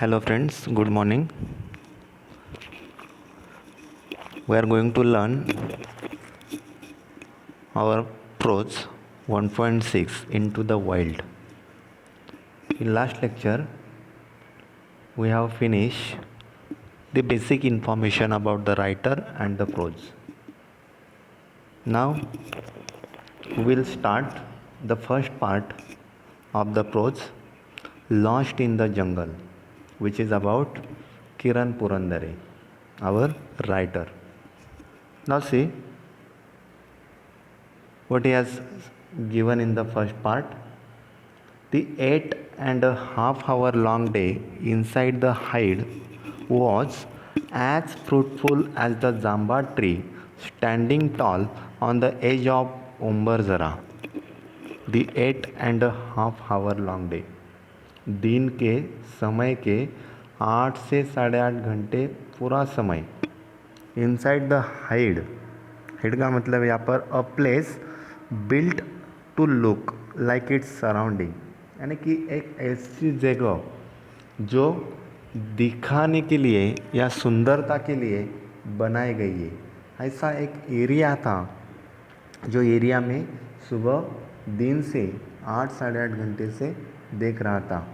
Hello friends, good morning. We are going to learn our prose 1.6 into the wild. In last lecture, we have finished the basic information about the writer and the prose. Now, we will start the first part of the prose, Lost in the Jungle, which is about Kiran Purandare, our writer. Now see what he has given in the first part. The 8.5 hour long day inside the hide was as fruitful as the jamba tree standing tall on the edge of Umbarzara. The 8.5 hour long day, दिन के समय के 8 से 8.5 घंटे पूरा समय inside the hide का मतलब यहाँ पर a place built to look like its surrounding, यानी कि एक ऐसी जगह जो दिखाने के लिए या सुंदरता के लिए बनाई गई है। ऐसा एक एरिया था जो एरिया में सुबह दिन से 8 साढ़े 8 घंटे से देख रहा था।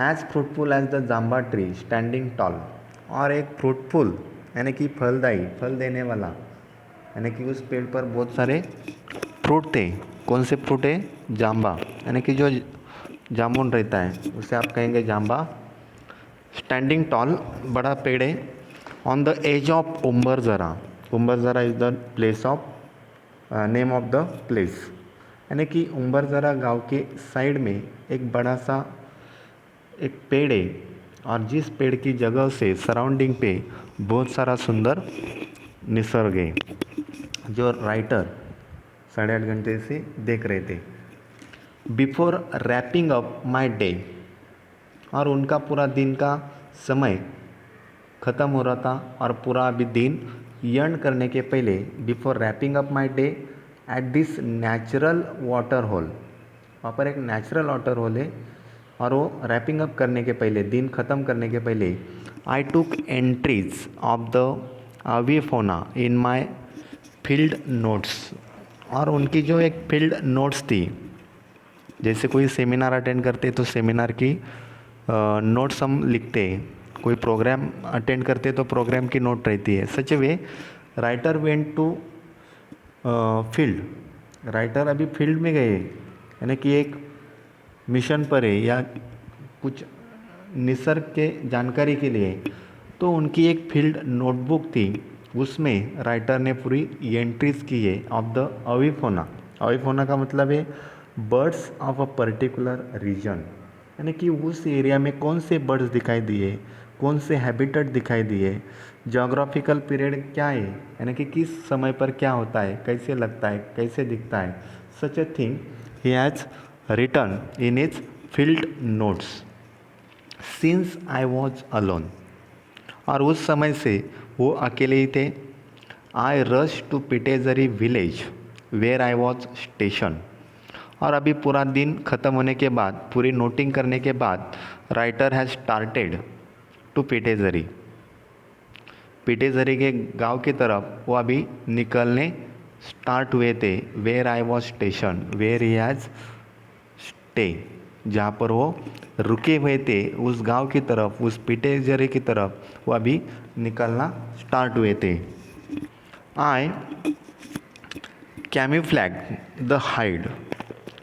एज फ्रूटफुल एज द जाम्बा ट्री स्टैंडिंग टॉल, और एक फ्रूटफुल यानी कि फलदायी, फल देने वाला, यानी कि उस पेड़ पर बहुत सारे फ्रूट थे। कौन से फ्रूट है? जाम्बा, यानी कि जो जामुन रहता है उसे आप कहेंगे जाम्बा। स्टैंडिंग टॉल, बड़ा पेड़ है। On the edge of Umbarjara, Umbarjara is the place of name of the place, यानी कि उम्बरजरा गांव के साइड में एक बड़ा सा एक पेड़ है, और जिस पेड़ की जगह से सराउंडिंग पे बहुत सारा सुंदर निसर्ग है जो राइटर 8.5 घंटे से देख रहे थे। Before wrapping up my day, और उनका पूरा दिन का समय ख़त्म हो रहा था और पूरा अभी दिन एंड करने के पहले, before wrapping up my day at this natural water hole, वहाँ पर एक नेचुरल वाटर होल है, और वो रैपिंग अप करने के पहले, दिन ख़त्म करने के पहले, I took entries of the अविफोना इन माई फील्ड नोट्स, और उनकी जो एक फील्ड नोट्स थी, जैसे कोई सेमिनार अटेंड करते तो सेमिनार की नोट्स हम लिखते हैं, कोई प्रोग्राम अटेंड करते तो प्रोग्राम की नोट रहती है। Such way writer went to field, writer अभी फील्ड में गए, यानी कि एक मिशन पर है या कुछ निसर्ग के जानकारी के लिए, तो उनकी एक फील्ड नोटबुक थी, उसमें राइटर ने पूरी एंट्रीज की है ऑफ द अविफोना। अविफोना का मतलब है birds of a particular region, यानी कि उस एरिया में कौन से बर्ड्स दिखाई दिए, कौन से हैबिटेट दिखाई दिए, जोग्राफिकल पीरियड क्या है, यानी कि किस समय पर क्या होता है, कैसे लगता है, कैसे दिखता है। Such a thing he has written in his field notes since I was alone, और उस समय से वो अकेले ही थे। आई रश टू पिटेजरी village where I was station, और अभी पूरा दिन ख़त्म होने के बाद, पूरी नोटिंग करने के बाद, राइटर हैज़ स्टार्टेड टू पिटेजरी, पिटेजरी के गांव की तरफ वो अभी निकलने स्टार्ट हुए थे। Where I was station, where he has stay, जहाँ पर वो रुके हुए थे, उस गांव की तरफ, उस पिटेजरी की तरफ वो अभी निकलना स्टार्ट हुए थे। आई कैमिफ्लैग द हाइड,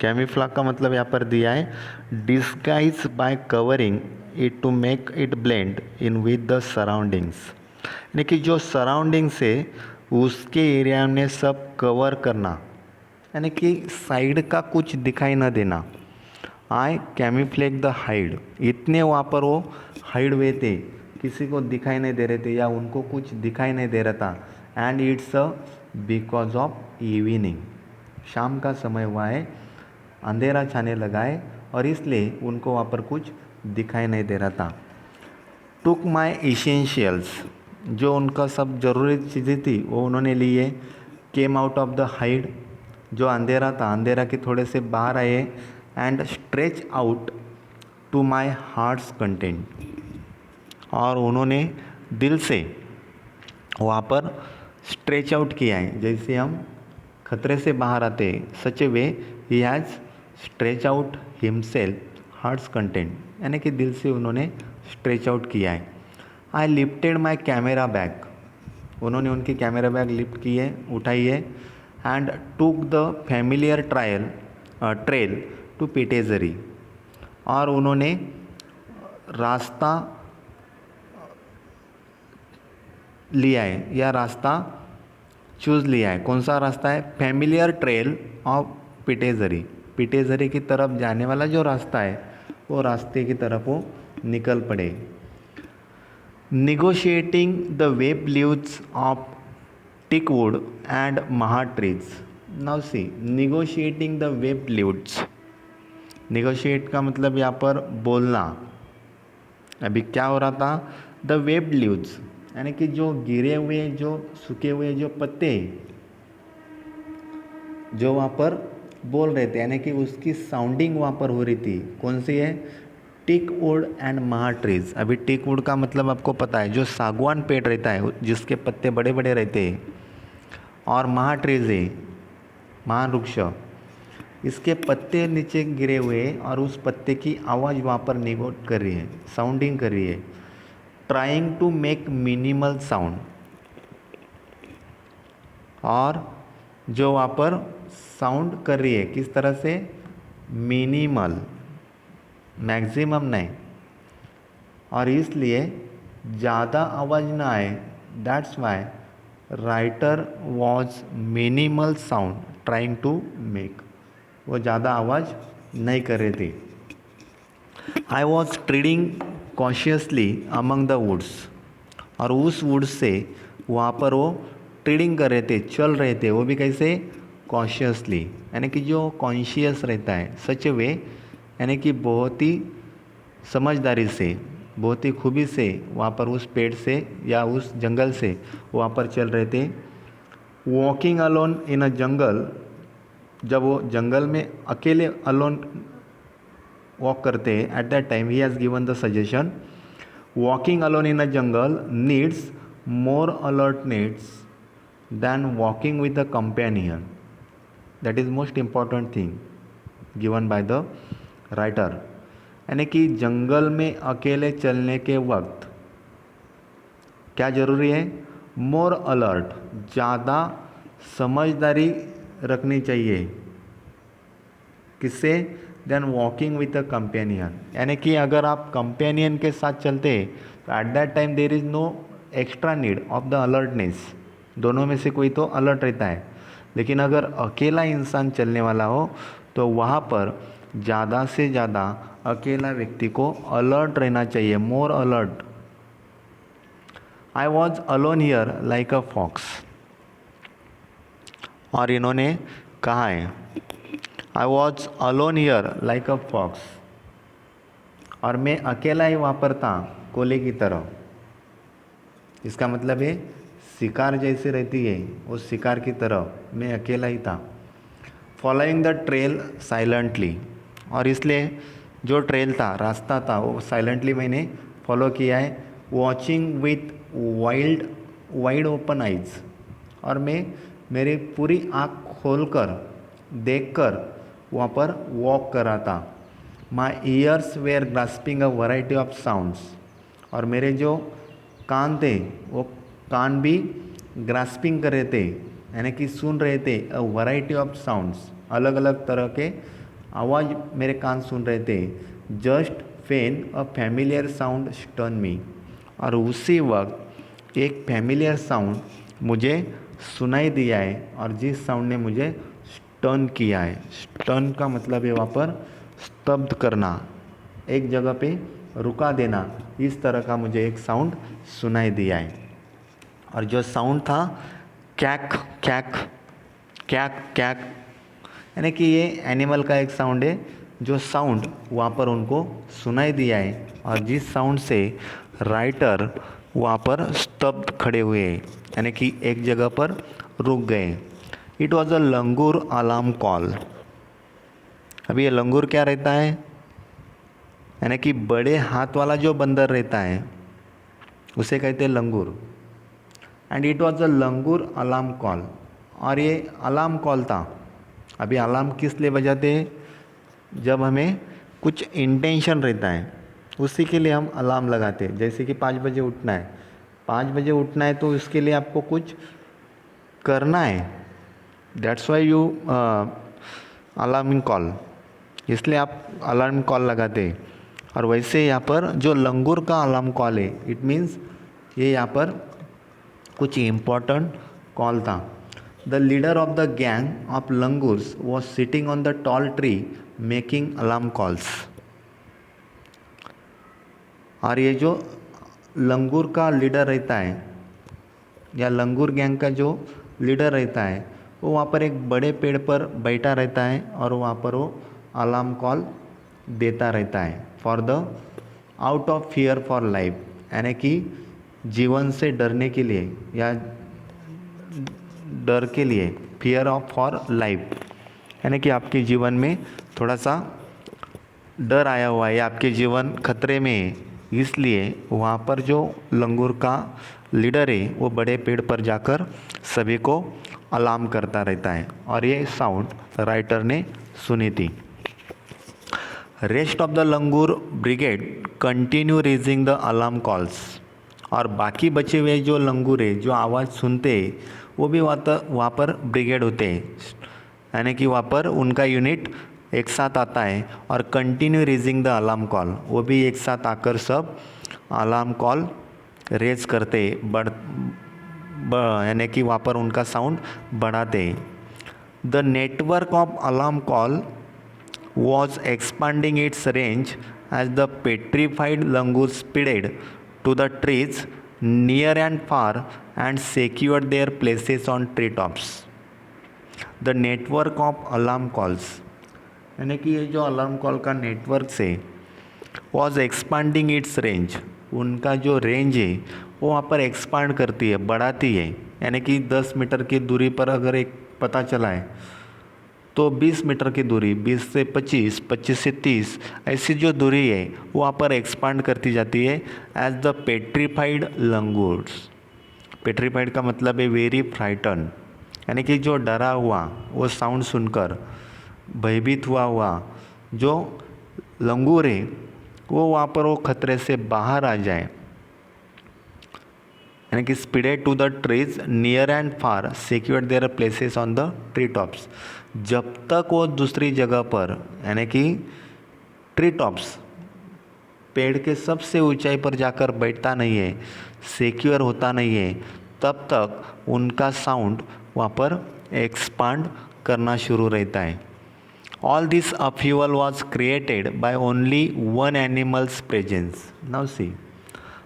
कैमिफ्लैग का मतलब यहाँ पर दिया है disguise by covering it to make it blend in with the surroundings, यानी कि जो सराउंडिंग से उसके एरिया में सब कवर करना, यानी कि साइड का कुछ दिखाई न देना। आई कैमिफ्लैग द हाइड, इतने वहाँ पर वो हाइड हुए थे, किसी को दिखाई नहीं दे रहे थे या उनको कुछ दिखाई नहीं दे रहा था। And it's because of evening, शाम का समय हुआ है, अंधेरा छाने लगा है, और इसलिए उनको वहाँ पर कुछ दिखाई नहीं दे रहा था। टुक माई इसेंशियल्स, जो उनका सब ज़रूरी चीज़ें थी वो उन्होंने ली है। Came out of the hide, जो अंधेरा था, अंधेरा के थोड़े से बाहर आए। And stretch out to my heart's content, और उन्होंने दिल से वहाँ पर स्ट्रेच आउट किया है। जैसे हम खतरे से बाहर आते हैं, such a way he has stretch out himself hearts content, यानी कि दिल से उन्होंने स्ट्रेच आउट किया है। I lifted my camera bag, उन्होंने उनकी कैमरा बैग लिफ्ट की है, उठाई है। And took the familiar trail to पिटेजरी, और उन्होंने रास्ता लिया है या रास्ता चूज़ लिया है। कौन सा रास्ता है? फैमिलियर ट्रेल ऑफ पिटेजरी, पिटेजरी की तरफ जाने वाला जो रास्ता है वो रास्ते की तरफ वो निकल पड़े। Negotiating the web leaves of teakwood and maha trees. Now see, negotiating the web leaves. Negotiate का मतलब यहाँ पर बोलना। अभी क्या हो रहा था? The web leaves, यानी कि जो गिरे हुए, जो सूखे हुए जो पत्ते जो वहाँ पर बोल रहे थे, यानी कि उसकी साउंडिंग वहाँ पर हो रही थी। कौन सी है? टीक वुड एंड महा ट्रीज। अभी टीक वुड का मतलब आपको पता है, जो सागवान पेड़ रहता है जिसके पत्ते बड़े बड़े रहते हैं, और महा ट्रीज है महावृक्ष, इसके पत्ते नीचे गिरे हुए और उस पत्ते की आवाज़ वहाँ पर निगोट कर रही है, साउंडिंग कर रही है। Trying to make minimal sound, और जो वहाँ पर साउंड कर रही है किस तरह से? मिनिमल, मैक्सिमम नहीं, और इसलिए ज़्यादा आवाज़ ना आए। That's why writer was minimal sound trying to make, वो ज़्यादा आवाज़ नहीं कर रहे थे। I was treading cautiously among the woods, और उस वुड्स से वहाँ पर वो ट्रेडिंग कर रहे थे, चल रहे थे। वो भी कैसे? कॉशियसली, यानी कि जो कॉन्शियस रहता है, सच वे, यानी कि बहुत ही समझदारी से, बहुत ही खूबी से वहाँ पर उस पेड़ से या उस जंगल से वहाँ पर चल रहे थे। वॉकिंग अलोन इन अ जंगल, जब वो जंगल में अकेले अलोन वॉक करते हैं, at that time he has given the suggestion walking alone in a jungle needs more alertness than walking with a companion. That is most important thing given by the writer, यानी कि जंगल में अकेले चलने के वक्त क्या ज़रूरी है? मोर अलर्ट, ज़्यादा समझदारी रखनी चाहिए। किससे? Than walking with a companion, यानी कि अगर आप कंपेनियन के साथ चलते हैं तो at that time there is no extra need of the alertness. दोनों में से कोई तो अलर्ट रहता है, लेकिन अगर अकेला इंसान चलने वाला हो तो वहाँ पर ज़्यादा से ज़्यादा अकेला व्यक्ति को अलर्ट रहना चाहिए, more alert. I was alone here like a fox, और इन्होंने कहा है I was alone here like a fox, और मैं अकेला ही वहाँ पर था कोले की तरह। इसका मतलब है शिकार जैसे रहती है उस शिकार की तरह मैं अकेला ही था। फॉलोइंग द ट्रेल साइलेंटली, और इसलिए जो ट्रेल था, रास्ता था, वो साइलेंटली मैंने फॉलो किया है। Watching with wide open eyes, और मैं मेरी पूरी आँख खोलकर देखकर वहाँ पर वॉक कर रहा था। My ears were grasping a variety of sounds, और मेरे जो कान थे वो कान भी ग्रास्पिंग कर रहे थे, यानी कि सुन रहे थे। अ वैरायटी ऑफ साउंड्स, अलग अलग तरह के आवाज़ मेरे कान सुन रहे थे। जस्ट फेन अ फैमिलियर साउंड स्टन मी, और उसी वक्त एक फैमिलियर साउंड मुझे सुनाई दिया है, और जिस साउंड ने मुझे स्टन किया है। स्टन का मतलब है वहाँ पर स्तब्ध करना, एक जगह पे रुका देना। इस तरह का मुझे एक साउंड सुनाई दिया है, और जो साउंड था कैक कैक कैक कैक, यानी कि ये एनिमल का एक साउंड है। जो साउंड वहाँ पर उनको सुनाई दिया है, और जिस साउंड से राइटर वहाँ पर स्तब्ध खड़े हुए, यानी कि एक जगह पर रुक गए। It was a langur alarm call. अभी ये लंगूर क्या रहता है? यानी कि बड़े हाथ वाला जो बंदर रहता है उसे कहते हैं लंगूर। And it was a langur alarm call, और ये अलार्म कॉल था। अभी अलार्म किस लिए बजाते हैं? जब हमें कुछ इंटेंशन रहता है उसी के लिए हम अलार्म लगाते हैं। जैसे कि 5 बजे उठना है, 5 बजे उठना है तो उसके लिए आपको कुछ करना है, that's why you alarming call, इसलिए आप अलार्म कॉल लगाते हैं। और वैसे यहाँ पर जो लंगूर का अलार्म कॉल है, इट मीन्स ये यहाँ पर कुछ इम्पोर्टेंट कॉल था। The leader of the gang of langurs was sitting on the tall tree making alarm calls. और ये जो लंगूर का लीडर रहता है या लंगूर गैंग का जो लीडर रहता है वो वहाँ पर एक बड़े पेड़ पर बैठा रहता है और वहाँ पर वो अलार्म कॉल देता रहता है for the out of fear for life, यानी कि जीवन से डरने के लिए या डर के लिए, फियर ऑफ फॉर लाइफ, यानी कि आपके जीवन में थोड़ा सा डर आया हुआ है या आपके जीवन खतरे में है, इसलिए वहाँ पर जो लंगूर का लीडर है वो बड़े पेड़ पर जाकर सभी को अलार्म करता रहता है। और ये साउंड राइटर ने सुनी थी। Rest of the langur brigade continue raising the alarm calls, और बाकी बचे हुए जो लंगूर है जो आवाज़ सुनते हैं वो भी वहाँ पर ब्रिगेड होते हैं, यानी कि वहाँ पर उनका यूनिट एक साथ आता है और continue raising the alarm call, वो भी एक साथ आकर सब अलार्म कॉल रेज करते यानी कि वहाँ पर उनका साउंड बढ़ाते। The network of alarm call was expanding its range as the petrified langur speeded to the trees near and far and secured their places on tree tops. The network of alarm calls, यानी कि ये जो alarm call का network से was expanding its range, उनका जो range है वो वहाँ पर एक्सपांड करती है, बढ़ाती है। यानी कि 10 मीटर की दूरी पर अगर एक पता चला है तो 20 मीटर की दूरी, 20 से 25, 25 से 30, ऐसी जो दूरी है वो वहाँ पर एक्सपांड करती जाती है as the petrified langurs. Petrified का मतलब है वेरी फ्राइटन, यानी कि जो डरा हुआ, वो साउंड सुनकर भयभीत हुआ जो लंगूर है वो वहाँ पर वो खतरे से बाहर आ जाए, यानी कि speeded to the trees near and far secured their places on the tree tops. जब तक वो दूसरी जगह पर, यानी कि ट्री टॉप्स, पेड़ के सबसे ऊंचाई पर जाकर बैठता नहीं है, सिक्योर होता नहीं है, तब तक उनका साउंड वहाँ पर एक्सपांड करना शुरू रहता है। All this upheaval was created by only one animal's presence. Now see,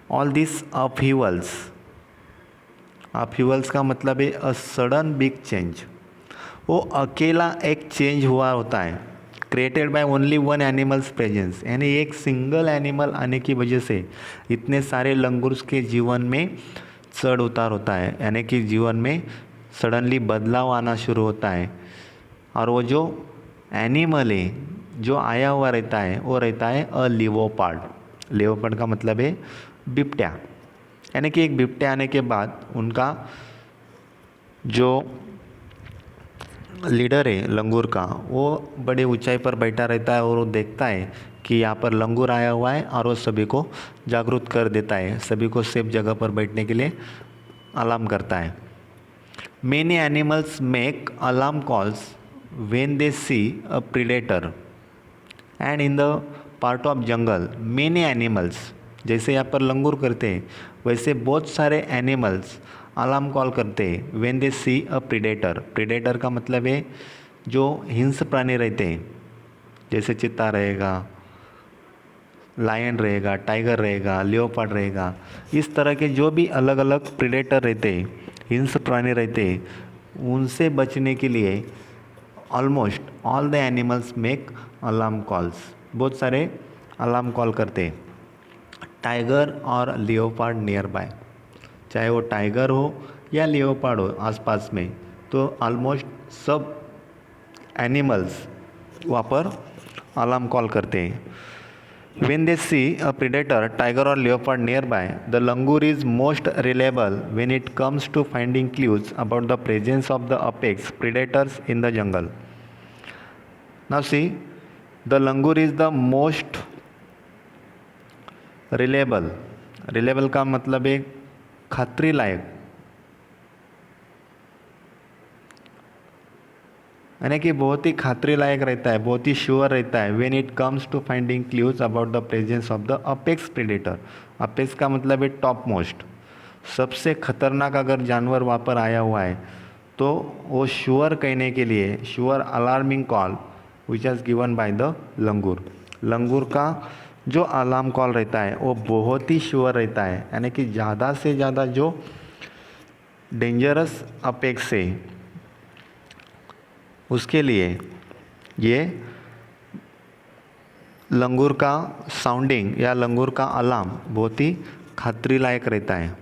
all these upheavals का मतलब है a sudden big change, वो अकेला एक चेंज हुआ होता है, created by only one animals presence, यानी एक सिंगल एनिमल आने की वजह से इतने सारे लंगूर्स के जीवन में चढ़ उतार होता है, यानी कि जीवन में सडनली बदलाव आना शुरू होता है। और वो जो एनिमल है जो आया हुआ रहता है वो रहता है अ लिवोपार्ड। लिवोपार्ड का मतलब है बिबट्या, यानी कि एक बिबट्या आने के बाद उनका जो लीडर है लंगूर का वो बड़े ऊंचाई पर बैठा रहता है और वो देखता है कि यहाँ पर लंगूर आया हुआ है और वो सभी को जागरूक कर देता है, सभी को सेफ जगह पर बैठने के लिए अलार्म करता है। Many animals make alarm calls when they see a predator and in the part of jungle many animals, जैसे यहाँ पर लंगूर करते हैं वैसे बहुत सारे एनिमल्स अलार्म कॉल करते हैं when they see a predator। predator का मतलब है जो हिंस्र प्राणी रहते हैं, जैसे चीता रहेगा, लायन रहेगा, टाइगर रहेगा, लियोपार्ड रहेगा, इस तरह के जो भी अलग अलग प्रेडेटर रहते हैं, हिंस्र प्राणी रहते हैं, उनसे बचने के लिए almost all the animals make alarm calls, बहुत सारे अलार्म कॉल करते हैं। टाइगर और लियोपार्ड नियर बाय, चाहे वो टाइगर हो या लियोपार्ड हो आसपास में, तो ऑलमोस्ट सब एनिमल्स वहाँ पर अलार्म कॉल करते हैं। When they see a predator, tiger or leopard nearby, the langur is most reliable when it comes to finding clues about the presence of the apex predators in the jungle. Now see, the langur is the most reliable. Reliable का मतलब है खातरी लायक, यानी कि बहुत ही खातरी लायक रहता है, बहुत ही sure रहता है when it comes to finding clues about the presence of the apex predator. Apex का मतलब है टॉप मोस्ट, सबसे खतरनाक अगर जानवर वहाँ पर आया हुआ है तो वो श्योर कहने के लिए, sure alarming call which is given by the langur. लंगूर का जो अलार्म कॉल रहता है वो बहुत ही श्योर रहता है, यानी कि ज़्यादा से ज़्यादा जो डेंजरस अपेक्स है उसके लिए ये लंगूर का साउंडिंग या लंगूर का अलार्म बहुत ही खतरी लायक रहता है.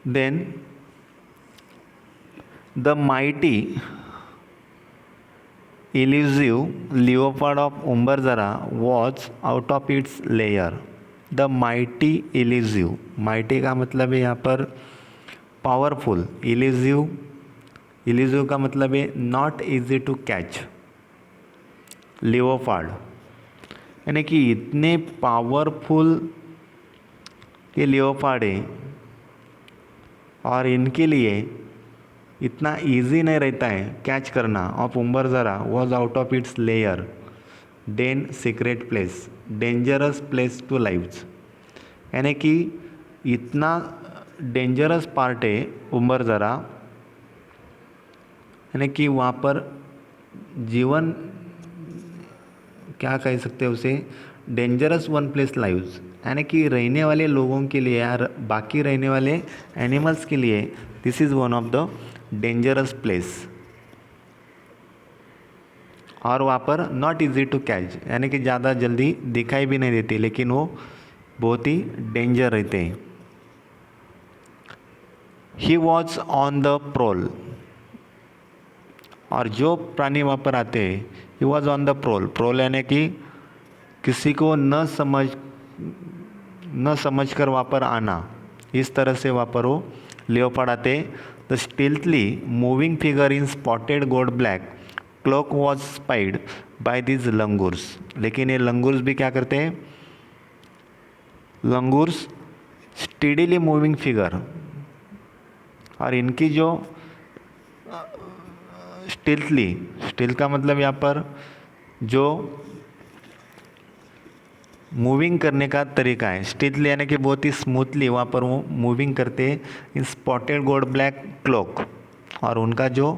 Then the mighty elusive leopard of Umbazara was out of its lair. The mighty elusive, mighty का मतलब है यहाँ पर पावरफुल, इल्यूजिव, इल्यूजिव का मतलब है not easy to catch. Leopard यानी कि इतने पावरफुल ये लियोपार्ड है और इनके लिए इतना इजी नहीं रहता है कैच करना. Of Umbarjara was out of its lair, then secret place, dangerous place to lives. यानी कि इतना डेंजरस पार्ट है उम्बरजरा, यानी कि वहाँ पर जीवन क्या कह सकते हैं उसे, डेंजरस वन प्लेस लाइव्स, यानी कि रहने वाले लोगों के लिए यार, बाकी रहने वाले एनिमल्स के लिए this is one of the dangerous place. और वहाँ पर नॉट इजी टू कैच, यानी कि ज़्यादा जल्दी दिखाई भी नहीं देती, लेकिन वो बहुत ही डेंजर रहते हैं. ही वॉज ऑन द प्रोल, और जो प्राणी वहाँ पर आते हैं ही वॉज ऑन द प्रोल. प्रोल यानी कि किसी को न समझ कर वहाँ पर आना, इस तरह से वहाँ पर वो लियोपार्ड आते. The stealthily moving figure in spotted gold black cloak was spied by this langurs. लेकिन ये लंगूर्स भी क्या करते हैं, लंगूर्स स्टीडीली मूविंग फिगर, और इनकी जो स्टिल्थली, स्टिल्थ का मतलब यहाँ पर जो मूविंग करने का तरीका है, स्टिल्थली यानी कि बहुत ही स्मूथली वहाँ पर वो मूविंग करते हैं इन स्पॉटेड गोल्ड ब्लैक क्लॉक. और उनका जो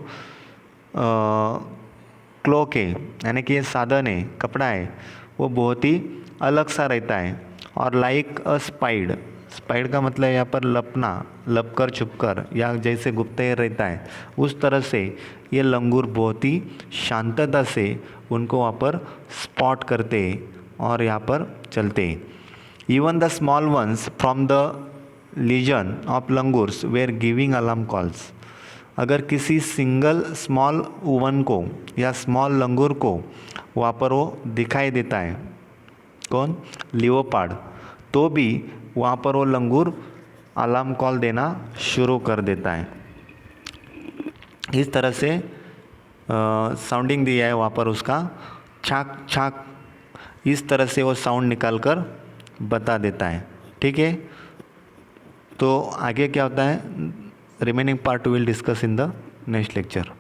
क्लॉक है यानी कि ये साधन है, कपड़ा है, वो बहुत ही अलग सा रहता है. और लाइक अ स्पाइड, स्पाइड का मतलब यहाँ पर लपना, लप कर छुप कर, या जैसे गुप्तहेर रहता है उस तरह से ये लंगूर बहुत ही शांतता से उनको वहाँ पर स्पॉट करते और यहाँ पर चलते. Even the small ones from the legion of langurs were giving alarm calls. अगर किसी सिंगल स्मॉल वन को या स्मॉल लंगूर को वहाँ पर वो दिखाई देता है, कौन, लियोपार्ड, तो भी वहाँ पर वो लंगूर अलार्म कॉल देना शुरू कर देता है. इस तरह से साउंडिंग दिया है वहाँ पर उसका, छाक छाक, इस तरह से वो साउंड निकाल कर बता देता है. ठीक है, तो आगे क्या होता है, remaining part will discuss in the next lecture.